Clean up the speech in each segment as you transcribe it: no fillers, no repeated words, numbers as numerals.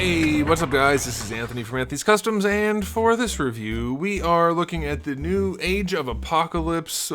Hey, what's up guys? This is Anthony from Anthony's Customs, and for this review, we are looking at the new Age of Apocalypse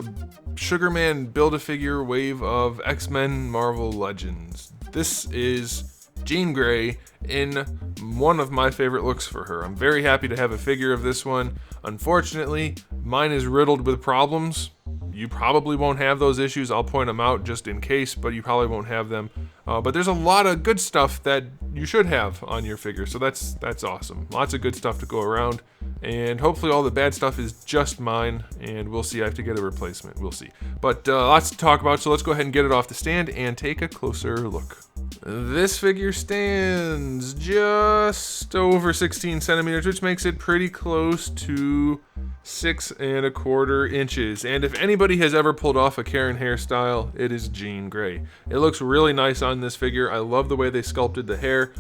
Sugarman Build-A-Figure wave of X-Men Marvel Legends. This is Jean Grey in one of my favorite looks for her. I'm very happy to have a figure of this one. Unfortunately, mine is riddled with problems. You probably won't have those issues. I'll point them out just in case, but you probably won't have them. But there's a lot of good stuff that you should have on your figure, so that's awesome. Lots of good stuff to go around, and hopefully all the bad stuff is just mine, and we'll see. I have to get a replacement. We'll see. But lots to talk about, so let's go ahead and get it off the stand and take a closer look. This figure stands just over 16 centimeters, which makes it pretty close to 6¼ inches. And if anybody has ever pulled off a Karen hairstyle, it is Jean Grey. It looks really nice on this figure. I love the way they sculpted the hair.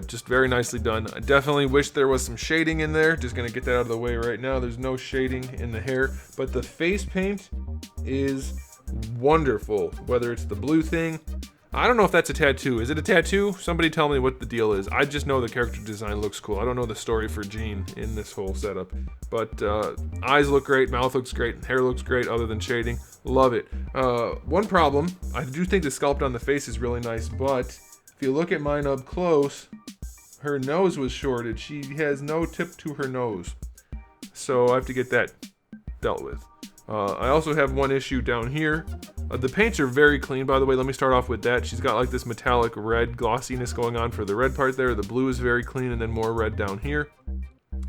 Just very nicely done. I definitely wish there was some shading in there. Just gonna get that out of the way right now. There's no shading in the hair, but the face paint is wonderful. Whether it's the blue thing, I don't know if that's a tattoo. Is it a tattoo? Somebody tell me what the deal is. I just know the character design looks cool. I don't know the story for Jean in this whole setup. But eyes look great, mouth looks great, hair looks great other than shading. Love it. One problem, I do think the sculpt on the face is really nice, but if you look at mine up close, her nose was shorted. She has no tip to her nose. So I have to get that dealt with. I also have one issue down here. The paints are very clean, by the way. Let me start off with that. She's got like this metallic red glossiness going on for the red part there. The blue is very clean, and then more red down here.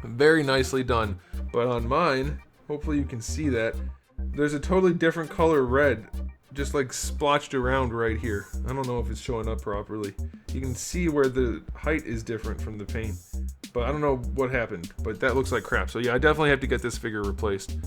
Very nicely done. But on mine, hopefully you can see that, there's a totally different color red, just like splotched around right here. I don't know if it's showing up properly. You can see where the height is different from the paint, but I don't know what happened, but that looks like crap. So yeah, I definitely have to get this figure replaced.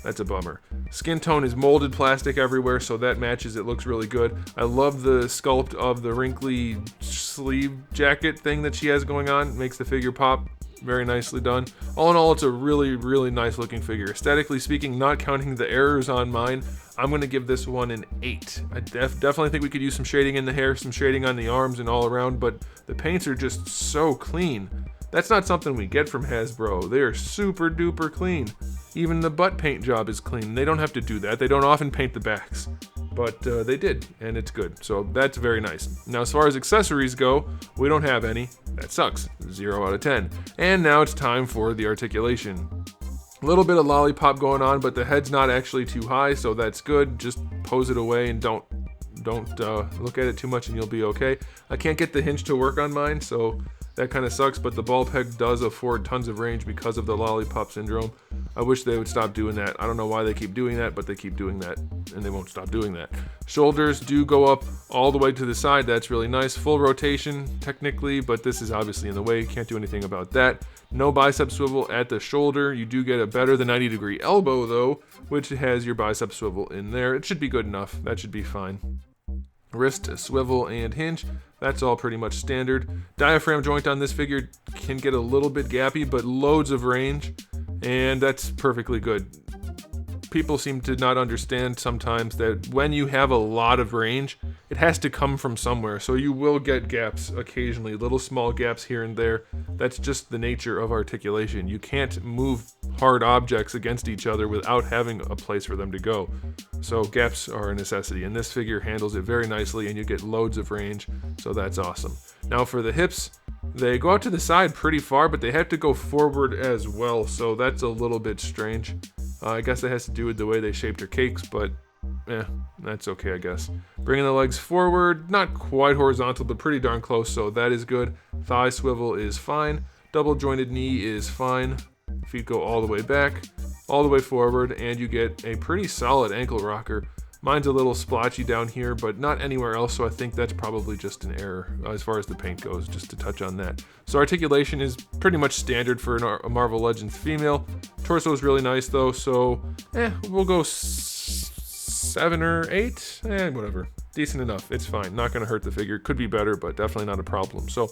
That's a bummer. Skin tone is molded plastic everywhere, so that matches. It looks really good. I love the sculpt of the wrinkly sleeve jacket thing that she has going on. Makes the figure pop. Very nicely done. All in all, it's a really, really nice looking figure. Aesthetically speaking, not counting the errors on mine, I'm going to give this one an 8. I definitely think we could use some shading in the hair, some shading on the arms and all around, but the paints are just so clean. That's not something we get from Hasbro. They are super duper clean. Even the butt paint job is clean. They don't have to do that. They don't often paint the backs, but they did, and it's good. So that's very nice. Now, as far as accessories go, we don't have any. That sucks. 0 out of 10. And now it's time for the articulation. A little bit of lollipop going on, but the head's not actually too high, so that's good. Just pose it away and don't look at it too much, and you'll be okay. I can't get the hinge to work on mine, so that kind of sucks, but the ball peg does afford tons of range because of the lollipop syndrome. I wish they would stop doing that. I don't know why they keep doing that, but they keep doing that, and they won't stop doing that. Shoulders do go up all the way to the side. That's really nice. Full rotation, technically, but this is obviously in the way. Can't do anything about that. No bicep swivel at the shoulder. You do get a better than 90-degree elbow, though, which has your bicep swivel in there. It should be good enough. That should be fine. Wrist, swivel, and hinge. That's all pretty much standard. Diaphragm joint on this figure can get a little bit gappy, but loads of range, and that's perfectly good. People seem to not understand sometimes that when you have a lot of range, it has to come from somewhere. So you will get gaps occasionally, little small gaps here and there. That's just the nature of articulation. You can't move hard objects against each other without having a place for them to go. So gaps are a necessity, and this figure handles it very nicely, and you get loads of range, so that's awesome. Now for the hips, they go out to the side pretty far, but they have to go forward as well, so that's a little bit strange. I guess it has to do with the way they shaped her cakes, but that's okay, I guess. Bringing the legs forward, not quite horizontal, but pretty darn close, so that is good. Thigh swivel is fine. Double jointed knee is fine. Feet go all the way back, all the way forward, and you get a pretty solid ankle rocker. Mine's a little splotchy down here, but not anywhere else, so I think that's probably just an error as far as the paint goes, just to touch on that. So articulation is pretty much standard for a Marvel Legends female. Torso is really nice, though, so we'll go 7 or 8, whatever. Decent enough, it's fine. Not going to hurt the figure. Could be better, but definitely not a problem. So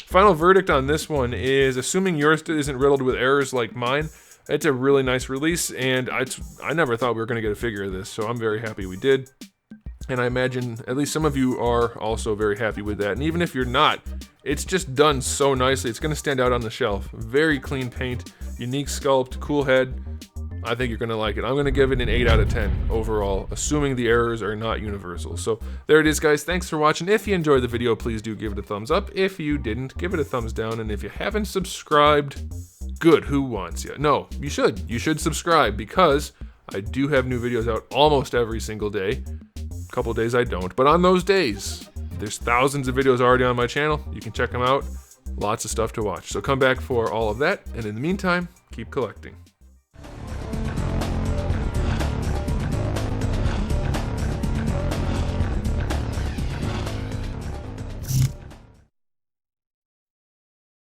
final verdict on this one is, assuming yours isn't riddled with errors like mine, it's a really nice release, and I never thought we were going to get a figure of this, so I'm very happy we did. And I imagine at least some of you are also very happy with that. And even if you're not, it's just done so nicely. It's going to stand out on the shelf. Very clean paint, unique sculpt, cool head. I think you're going to like it. I'm going to give it an 8 out of 10 overall, assuming the errors are not universal. So there it is, guys. Thanks for watching. If you enjoyed the video, please do give it a thumbs up. If you didn't, give it a thumbs down. And if you haven't subscribed, good. Who wants you? No, you should. You should subscribe because I do have new videos out almost every single day. A couple days I don't, but on those days, there's thousands of videos already on my channel. You can check them out. Lots of stuff to watch. So come back for all of that. And in the meantime, keep collecting.